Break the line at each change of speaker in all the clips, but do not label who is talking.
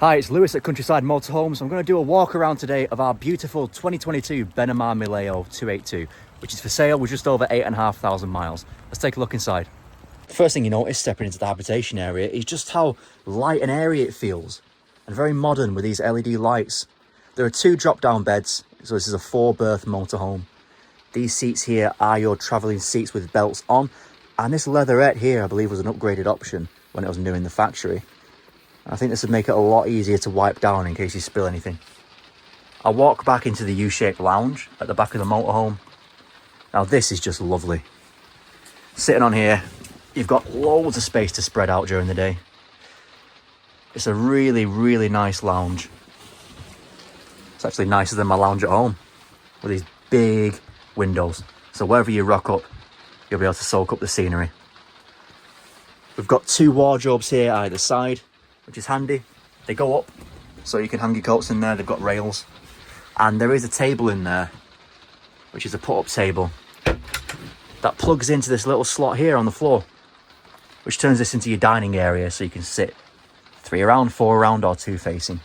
Hi, it's Lewis at Countryside Motorhomes. I'm going to do a walk around today of our beautiful 2022 Benimar Mileo 282, which is for sale with just over 8,500 miles. Let's take a look inside. The first thing you notice stepping into the habitation area is just how light and airy it feels, and very modern with these LED lights. There are two drop-down beds, so this is a 4-berth motorhome. These seats here are your travelling seats with belts on, and this leatherette here I believe was an upgraded option when it was new in the factory. I think this would make it a lot easier to wipe down in case you spill anything. I'll walk back into the U-shaped lounge at the back of the motorhome. Now this is just lovely. Sitting on here, you've got loads of space to spread out during the day. It's a really, really nice lounge. It's actually nicer than my lounge at home with these big windows. So wherever you rock up, you'll be able to soak up the scenery. We've got two wardrobes here either side, which is handy. They go up, so you can hang your coats in there. They've got rails. And there is a table in there, which is a put-up table, that plugs into this little slot here on the floor, which turns this into your dining area, so you can sit 3 around, 4 around, or 2 facing.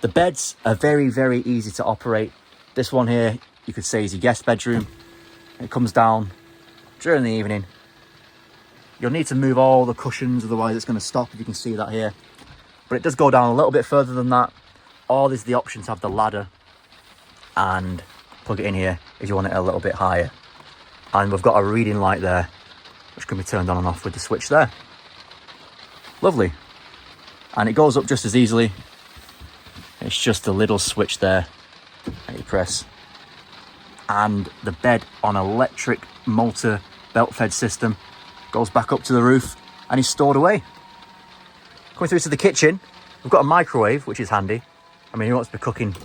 The beds are very, very easy to operate. This one here, you could say is your guest bedroom. It comes down during the evening. You'll need to move all the cushions, otherwise it's going to stop, if you can see that here. But it does go down a little bit further than that. Or there's the option to have the ladder and plug it in here if you want it a little bit higher. And we've got a reading light there, which can be turned on and off with the switch there. Lovely. And it goes up just as easily. It's just a little switch there that you press. And the bed on electric motor belt-fed system goes back up to the roof and is stored away. Coming through to the kitchen, we've got a microwave, which is handy. I mean, who wants to be cooking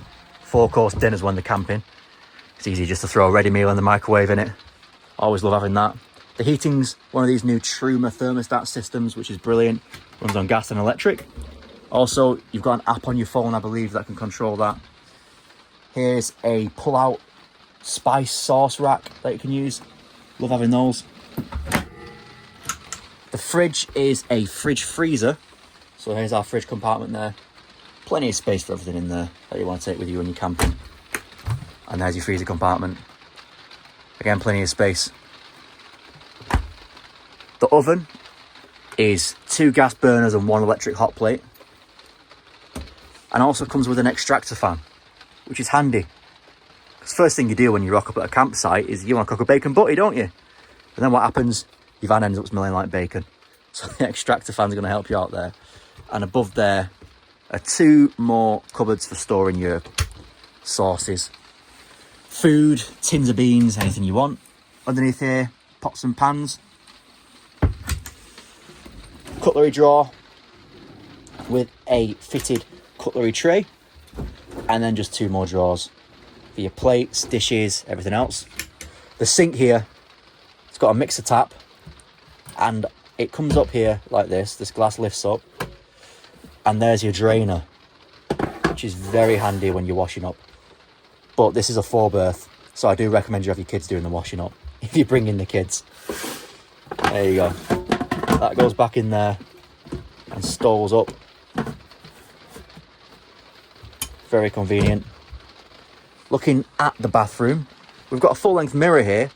4-course dinners when they're camping? It's easy just to throw a ready meal in the microwave in it. Always love having that. The heating's one of these new Truma thermostat systems, which is brilliant. Runs on gas and electric. Also, you've got an app on your phone, I believe, that can control that. Here's a pull-out spice sauce rack that you can use. Love having those. The fridge is a fridge freezer. So here's our fridge compartment there. Plenty of space for everything in there that you want to take with you when you're camping. And there's your freezer compartment. Again, plenty of space. The oven is 2 gas burners and 1 electric hot plate. And also comes with an extractor fan, which is handy. Because first thing you do when you rock up at a campsite is you want to cook a bacon butty, don't you? And then what happens? Your van ends up smelling like bacon. So the extractor fan's going to help you out there. And above there are 2 more cupboards for storing your sauces. Food, tins of beans, anything you want. Underneath here, pots and pans. Cutlery drawer with a fitted cutlery tray. And then just 2 more drawers for your plates, dishes, everything else. The sink here, it's got a mixer tap. And it comes up here like this glass lifts up, and there's your drainer, which is very handy when you're washing up. But this is a 4-berth, so I do recommend you have your kids doing the washing up, if you bring in the kids. There you go. That goes back in there and stalls up. Very convenient. Looking at the bathroom, we've got a full-length mirror here,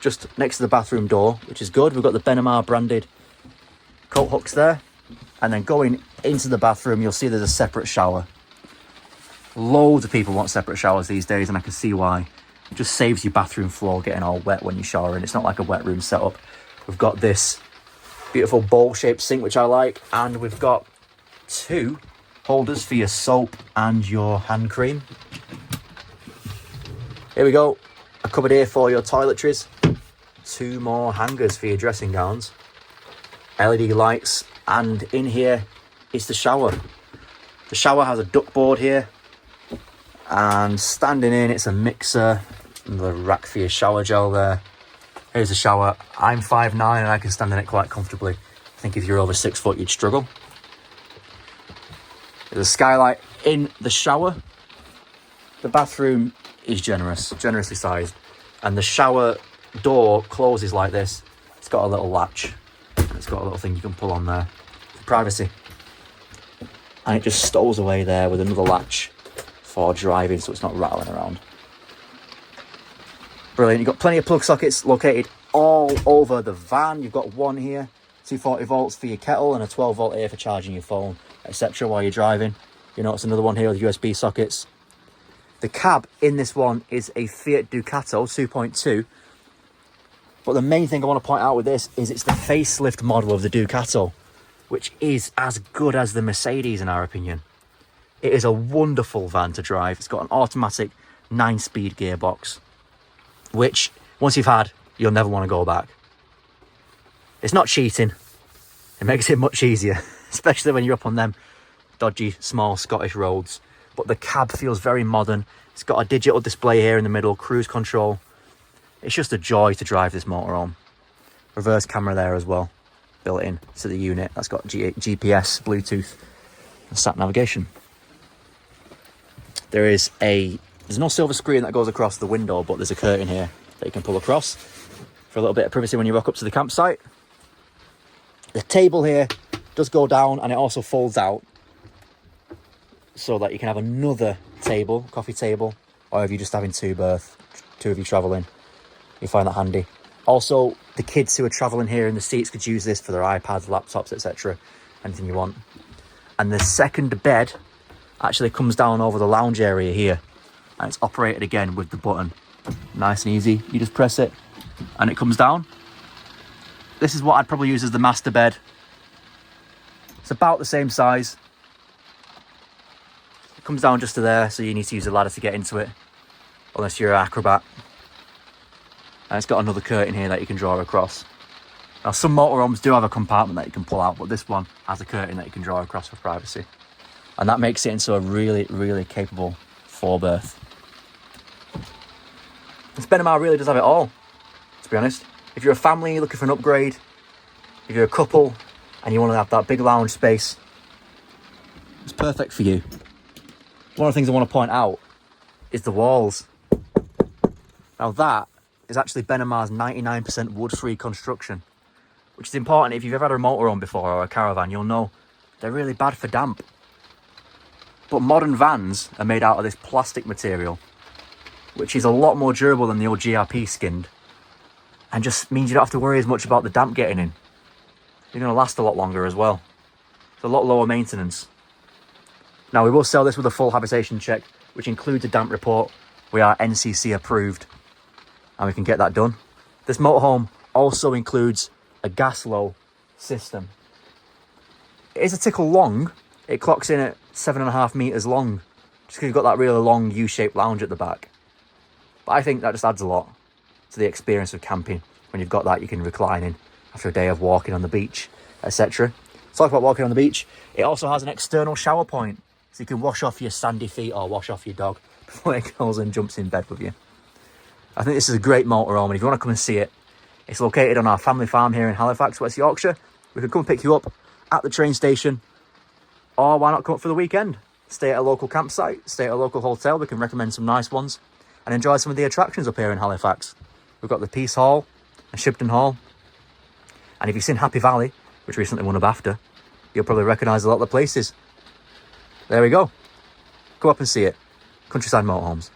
just next to the bathroom door, which is good. We've got the Benimar branded coat hooks there. And then going into the bathroom, you'll see there's a separate shower. Loads of people want separate showers these days, and I can see why. It just saves your bathroom floor getting all wet when you're showering. It's not like a wet room setup. We've got this beautiful bowl-shaped sink, which I like. And we've got 2 holders for your soap and your hand cream. Here we go. A cupboard here for your toiletries. 2 more hangers for your dressing gowns. LED lights. And in here is the shower. The shower has a duckboard here. And standing in, it's a mixer. And the rack for your shower gel there. Here's the shower. I'm 5'9" and I can stand in it quite comfortably. I think if you're over 6 foot, you'd struggle. There's a skylight in the shower. The bathroom is generously sized. And the shower door closes like this. It's got a little latch. It's got a little thing you can pull on there for privacy. And it just stows away there with another latch for driving, so it's not rattling around. Brilliant. You've got plenty of plug sockets located all over the van. You've got one here, 240 volts for your kettle, and a 12 volt here for charging your phone, etc. while you're driving. You notice another one here with USB sockets. The cab in this one is a Fiat Ducato 2.2. But the main thing I want to point out with this is it's the facelift model of the Ducato, which is as good as the Mercedes in our opinion. It is a wonderful van to drive. It's got an automatic 9-speed gearbox, which once you've had, you'll never want to go back. It's not cheating. It makes it much easier, especially when you're up on them dodgy, small Scottish roads. But the cab feels very modern. It's got a digital display here in the middle, cruise control. It's just a joy to drive this motorhome. Reverse camera there as well, built in to the unit. That's got GPS, Bluetooth, and sat navigation. There's no silver screen that goes across the window, but there's a curtain here that you can pull across for a little bit of privacy when you rock up to the campsite. The table here does go down and it also folds out so that you can have another table, coffee table, or if you're just having two of you traveling, you find that handy. Also, the kids who are traveling here in the seats could use this for their iPads, laptops, etc. Anything you want. And the second bed actually comes down over the lounge area here, and it's operated again with the button. Nice and easy. You just press it and it comes down. This is what I'd probably use as the master bed. It's about the same size. It comes down just to there, so you need to use a ladder to get into it, unless you're an acrobat. And it's got another curtain here that you can draw across. Now, some motorhomes do have a compartment that you can pull out, but this one has a curtain that you can draw across for privacy. And that makes it into a really, really capable 4-berth. This Benimar really does have it all, to be honest. If you're a family looking for an upgrade, if you're a couple and you want to have that big lounge space, it's perfect for you. One of the things I want to point out is the walls. Now that is actually Benimar's 99% wood-free construction, which is important. If you've ever had a motorhome before or a caravan, you'll know they're really bad for damp. But modern vans are made out of this plastic material, which is a lot more durable than the old GRP skinned, and just means you don't have to worry as much about the damp getting in. You're going to last a lot longer as well. It's a lot lower maintenance. Now, we will sell this with a full habitation check, which includes a damp report. We are NCC approved, and we can get that done. This motorhome also includes a gas low system. It is a tickle long. It clocks in at 7.5 meters long, just because you've got that really long U-shaped lounge at the back. But I think that just adds a lot to the experience of camping. When you've got that, you can recline in after a day of walking on the beach, etc. Talk about walking on the beach. It also has an external shower point, so you can wash off your sandy feet or wash off your dog before it goes and jumps in bed with you. I think this is a great motorhome, and if you want to come and see it, it's located on our family farm here in Halifax, West Yorkshire. We can come and pick you up at the train station, or why not come up for the weekend? Stay at a local campsite, stay at a local hotel. We can recommend some nice ones and enjoy some of the attractions up here in Halifax. We've got the Peace Hall and Shipton Hall. And if you've seen Happy Valley, which recently won a BAFTA, you'll probably recognise a lot of the places. There we go. Go up and see it. Countryside Motorhomes.